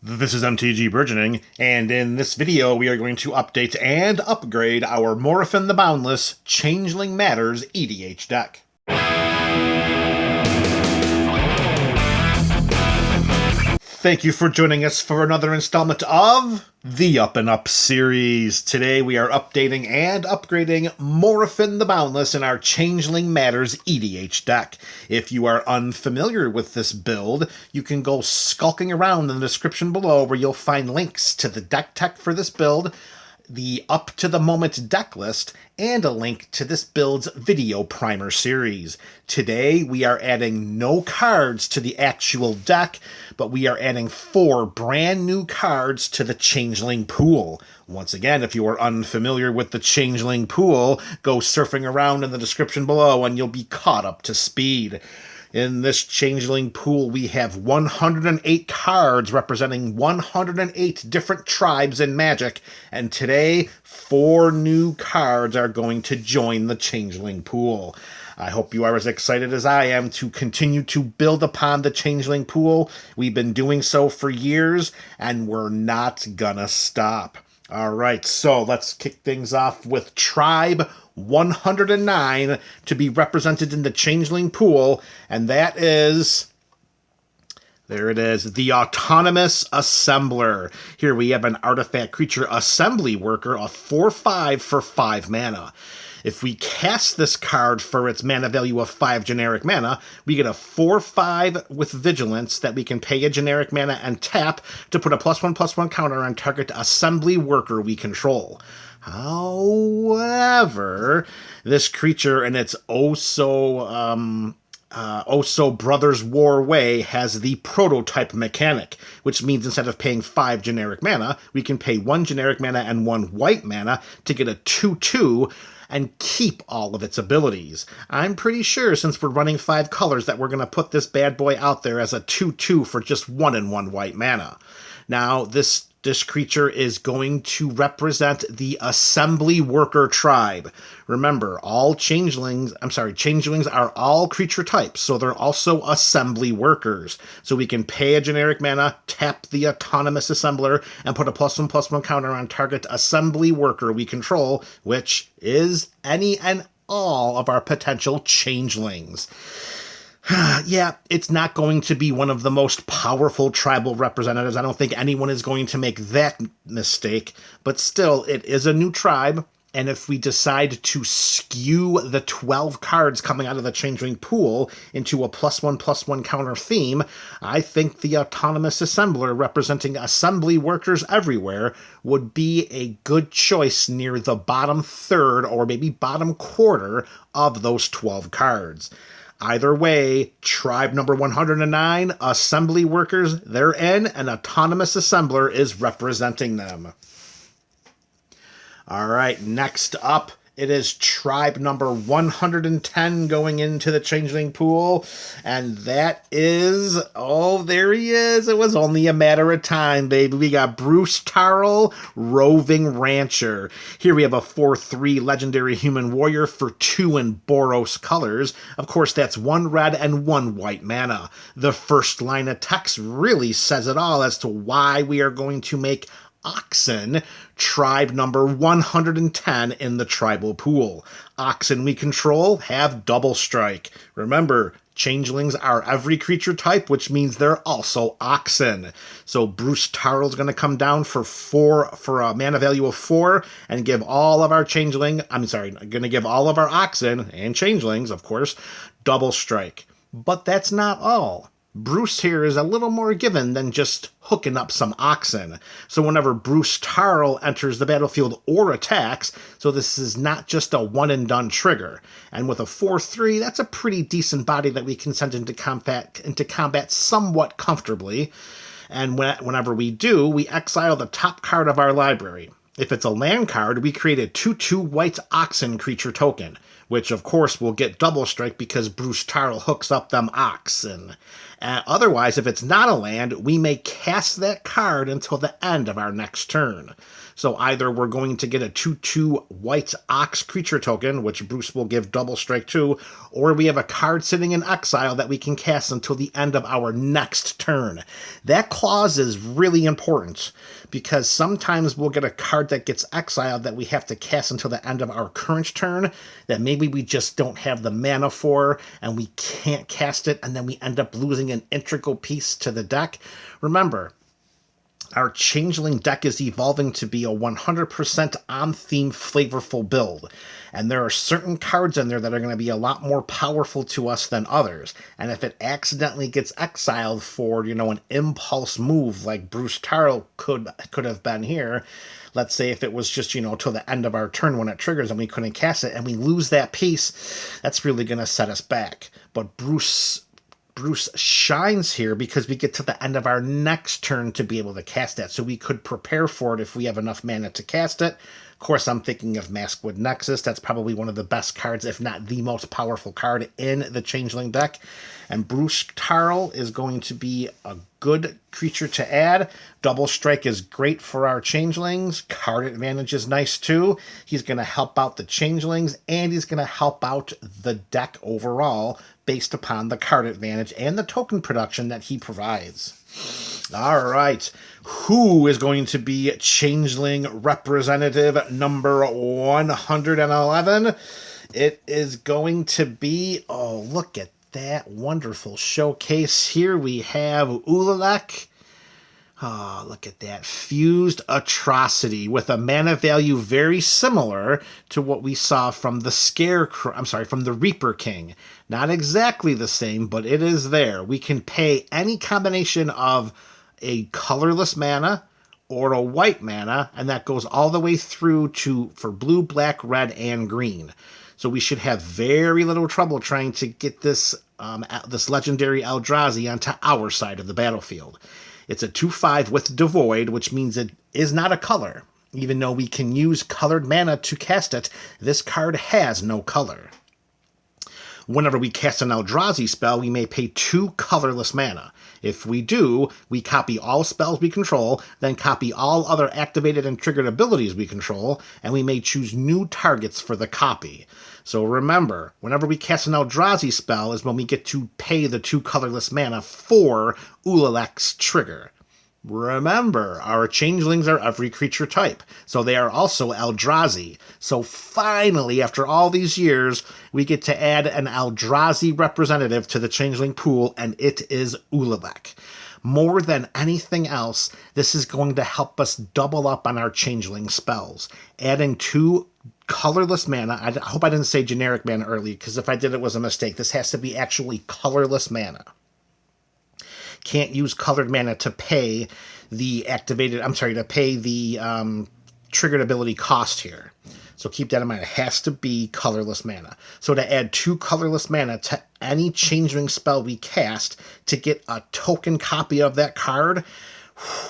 This is MTG Burgeoning, and in this video we are going to update and upgrade our Morophon the Boundless Changeling Matters EDH deck. Thank you for joining us for another installment of the Up and Up series. Today we are updating and upgrading Morophon the Boundless in our Changeling Matters EDH deck. If you are unfamiliar with this build, you can go skulking around in the description below where you'll find links to the deck tech for this build, the up-to-the-moment deck list, and a link to this build's video primer series. Today, we are adding no cards to the actual deck, but we are adding 4 brand new cards to the Changeling pool. Once again, if you are unfamiliar with the Changeling pool, go surfing around in the description below and you'll be caught up to speed. In this Changeling pool, we have 108 cards representing 108 different tribes in Magic, and today, 4 new cards are going to join the Changeling pool. I hope you are as excited as I am to continue to build upon the Changeling pool. We've been doing so for years, and we're not gonna stop. Alright, so let's kick things off with Tribe 109 to be represented in the Changeling pool, and that is, there it is, the Autonomous Assembler. Here we have an artifact creature assembly worker, a 4/5 for 5 mana. If we cast this card for its mana value of 5 generic mana, we get a 4/5 with Vigilance that we can pay a generic mana and tap to put a +1/+1 counter on target assembly worker we control. However, this creature in its oh-so Brothers War way has the prototype mechanic, which means instead of paying 5 generic mana, we can pay 1 generic mana and 1 white mana to get a 2/2 and keep all of its abilities. I'm pretty sure, since we're running 5 colors, that we're going to put this bad boy out there as a 2/2 for just 1 and 1 white mana. Now, this creature is going to represent the Assembly Worker tribe. Remember, changelings are all creature types, so they're also assembly workers. So we can pay a generic mana, tap the Autonomous Assembler, and put a +1/+1 counter on target assembly worker we control, which is any and all of our potential changelings. Yeah, it's not going to be one of the most powerful tribal representatives. I don't think anyone is going to make that mistake, but still, it is a new tribe, and if we decide to skew the 12 cards coming out of the Changeling pool into a +1/+1 counter theme, I think the Autonomous Assembler representing assembly workers everywhere would be a good choice near the bottom third or maybe bottom quarter of those 12 cards. Either way, Tribe number 109, assembly workers, they're in, and Autonomous Assembler is representing them. All right, next up, it is Tribe number 110 going into the Changeling pool, and that is, oh, there he is. It was only a matter of time, baby. We got Bruce Tarl, Roving Rancher. Here we have a 4/3 legendary human warrior for 2 in Boros colors. Of course, that's 1 red and 1 white mana. The first line of text really says it all as to why we are going to make Oxen Tribe number 110 in the tribal pool. Oxen we control have double strike. Remember, changelings are every creature type, which means they're also Oxen. So Bruce Tarl's going to come down for a mana value of 4 and give all of our going to give all of our Oxen and changelings, of course, double strike. But that's not all. Bruce here is a little more given than just hooking up some Oxen. So whenever Bruce Tarl enters the battlefield or attacks, so this is not just a one-and-done trigger. And with a 4/3, that's a pretty decent body that we can send into combat somewhat comfortably. And whenever we do, we exile the top card of our library. If it's a land card, we create a 2/2 white Oxen creature token, which of course will get double strike because Bruce Tarl hooks up them oxen. Otherwise, if it's not a land, we may cast that card until the end of our next turn. So either we're going to get a 2/2 white ox creature token, which Bruce will give double strike to, or we have a card sitting in exile that we can cast until the end of our next turn. That clause is really important because sometimes we'll get a card that gets exiled that we have to cast until the end of our current turn that maybe we just don't have the mana for and we can't cast it, and then we end up losing an integral piece to the deck. Remember, our Changeling deck is evolving to be a 100% on-theme, flavorful build. And there are certain cards in there that are going to be a lot more powerful to us than others. And if it accidentally gets exiled for, an impulse move like Bruce Tarl could have been here, let's say if it was just, till the end of our turn when it triggers and we couldn't cast it and we lose that piece, that's really going to set us back. But Bruce shines here because we get to the end of our next turn to be able to cast that. So we could prepare for it if we have enough mana to cast it. Of course, I'm thinking of Maskwood Nexus. That's probably one of the best cards, if not the most powerful card in the Changeling deck. And Bruce Tarl is going to be a good creature to add. Double Strike is great for our Changelings. Card advantage is nice too. He's going to help out the Changelings, and he's going to help out the deck overall based upon the card advantage and the token production that he provides. All right. Who is going to be Changeling representative number 111? It is going to be, look at that wonderful showcase. Here we have Ulalek. Oh, look at that. Fused Atrocity with a mana value very similar to what we saw from the from the Reaper King. Not exactly the same, but it is there. We can pay any combination of a colorless mana or a white mana, and that goes all the way through for blue, black, red, and green. So we should have very little trouble trying to get this legendary Eldrazi onto our side of the battlefield. It's a 2/5 with Devoid, which means it is not a color. Even though we can use colored mana to cast it, this card has no color. Whenever we cast an Eldrazi spell, we may pay 2 colorless mana. If we do, we copy all spells we control, then copy all other activated and triggered abilities we control, and we may choose new targets for the copy. So remember, whenever we cast an Eldrazi spell is when we get to pay the 2 colorless mana for Ulalek's trigger. Remember, our Changelings are every creature type, so they are also Eldrazi. So finally, after all these years, we get to add an Eldrazi representative to the Changeling pool, and it is Ulalek. More than anything else, this is going to help us double up on our Changeling spells. Adding 2 colorless mana, I hope I didn't say generic mana earlier, because if I did, it was a mistake. This has to be actually colorless mana. Can't use colored mana to pay the triggered ability cost here. So keep that in mind. It has to be colorless mana. So to add 2 colorless mana to any Changeling spell we cast to get a token copy of that card,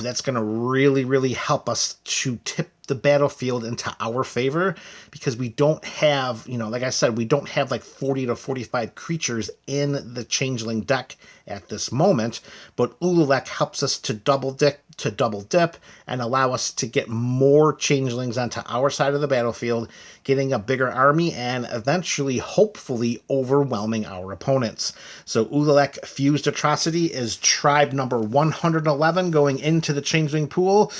that's going to really, really help us to tip the battlefield into our favor, because we don't have, like I said, we don't have like 40 to 45 creatures in the Changeling deck at this moment, but Ulalek helps us to double dip and allow us to get more Changelings onto our side of the battlefield, getting a bigger army and eventually, hopefully, overwhelming our opponents. So Ulalek Fused Atrocity is tribe number 111 going into the Changeling pool,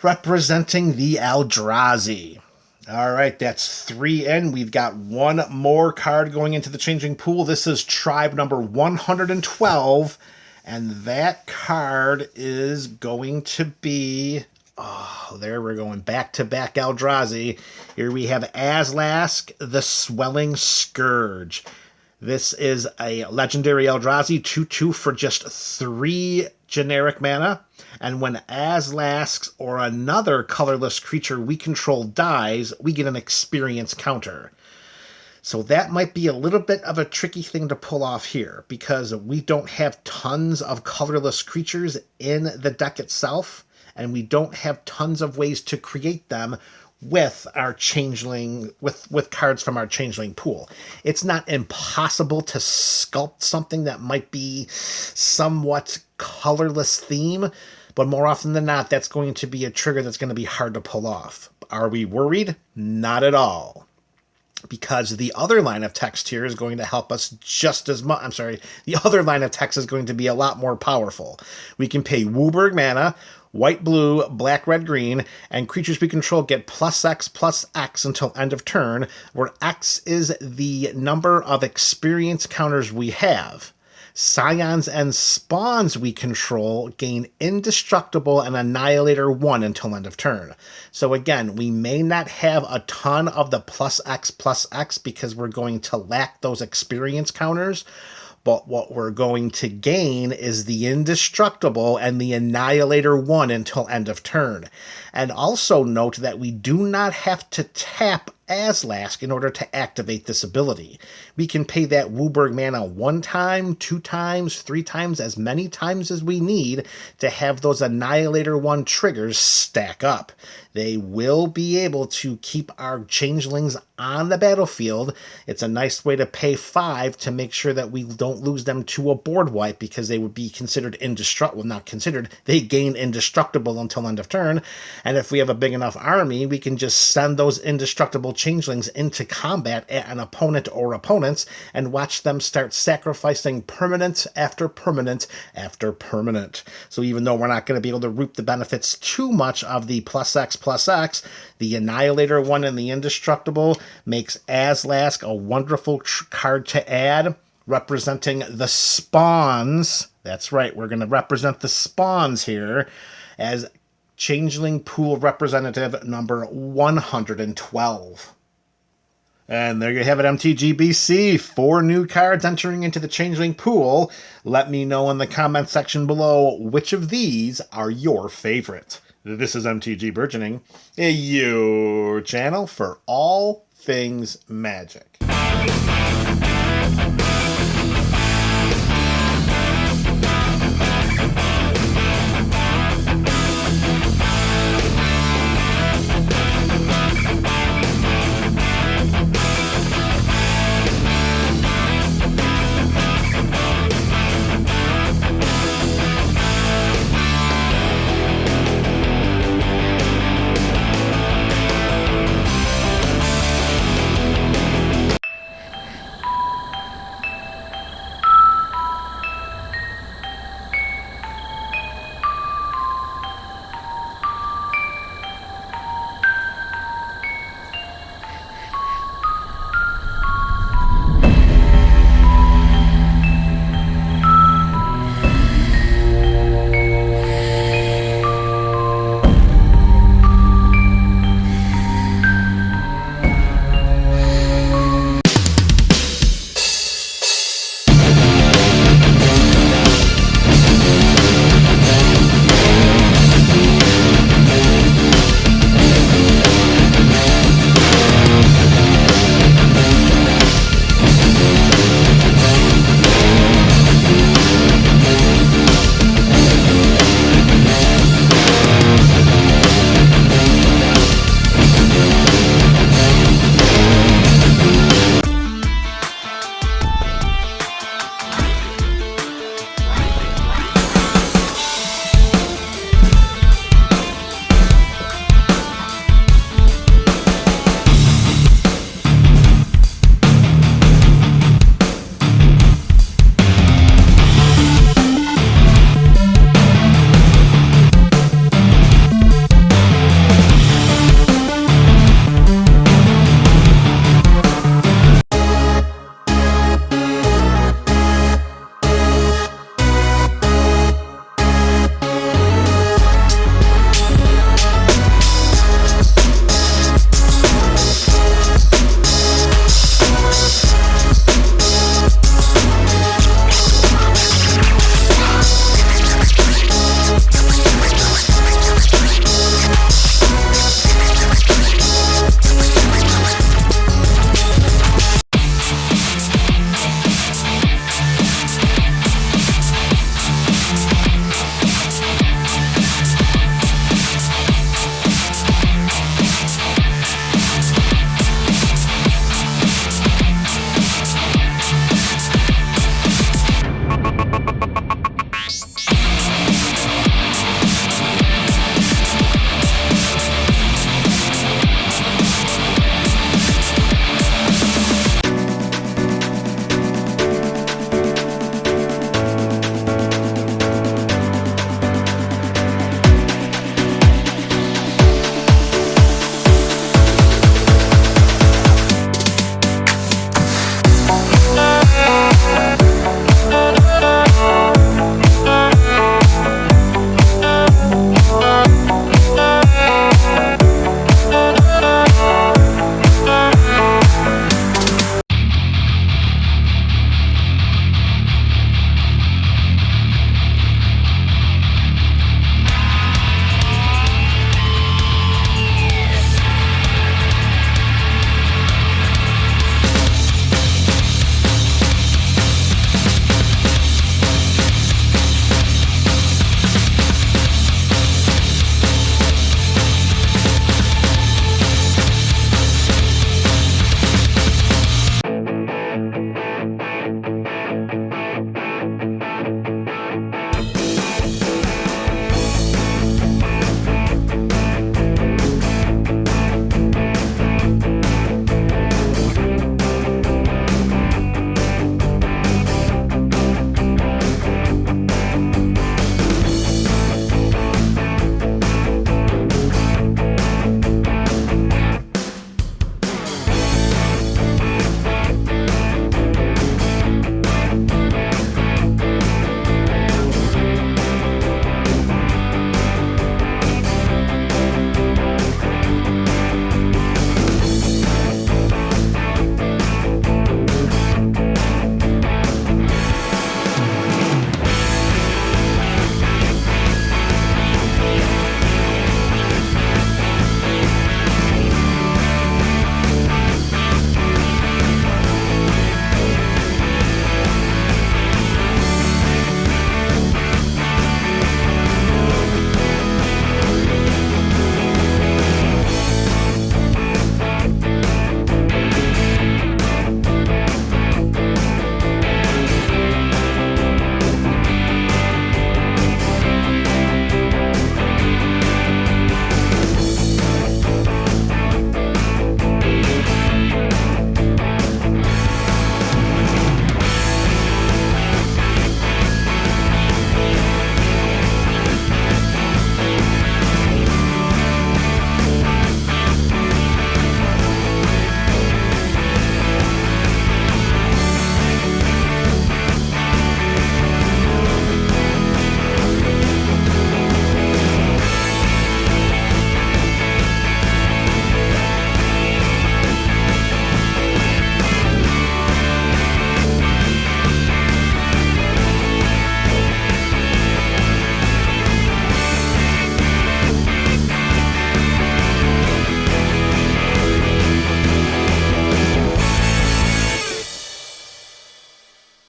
representing the Eldrazi. All right, that's 3 in. We've got 1 more card going into the Changeling pool. This is tribe number 112, and that card is going to be... there we're going back-to-back Eldrazi. Here we have Azlask, the Swelling Scourge. This is a legendary Eldrazi, 2/2 for just 3 generic mana. And when Azlask or another colorless creature we control dies, we get an experience counter. So that might be a little bit of a tricky thing to pull off here, because we don't have tons of colorless creatures in the deck itself, and we don't have tons of ways to create them with our changeling, with cards from our changeling pool. It's not impossible to sculpt something that might be somewhat colorless theme, but more often than not, that's going to be a trigger that's going to be hard to pull off. Are we worried? Not at all. Because the other line of text here is going to help us just as much. I'm sorry, the other line of text is going to be a lot more powerful. We can pay Wooburg mana, white, blue, black, red, green, and creatures we control get +X until end of turn, where X is the number of experience counters we have. Scions and Spawns we control gain Indestructible and Annihilator 1 until end of turn. So again, we may not have a ton of the +X because we're going to lack those experience counters, but what we're going to gain is the Indestructible and the Annihilator 1 until end of turn. And also note that we do not have to tap Azlask in order to activate this ability. We can pay that Wooburg mana 1 time, 2 times, 3 times, as many times as we need to have those Annihilator 1 triggers stack up. They will be able to keep our changelings on the battlefield. It's a nice way to pay 5 to make sure that we don't lose them to a board wipe, because they would be considered indestructible. Well, not considered, they gain Indestructible until end of turn. And if we have a big enough army, we can just send those Indestructible changelings into combat at an opponent or opponents and watch them start sacrificing permanent after permanent after permanent. So even though we're not going to be able to reap the benefits too much of the +X, the Annihilator 1 and the Indestructible makes Azlask a wonderful card to add, representing the spawns. That's right, we're going to represent the spawns here as Changeling Pool representative number 112. And there you have it, MTGBC. 4 new cards entering into the Changeling Pool. Let me know in the comment section below which of these are your favorite. This is MTG Burgeoning, your channel for all things Magic.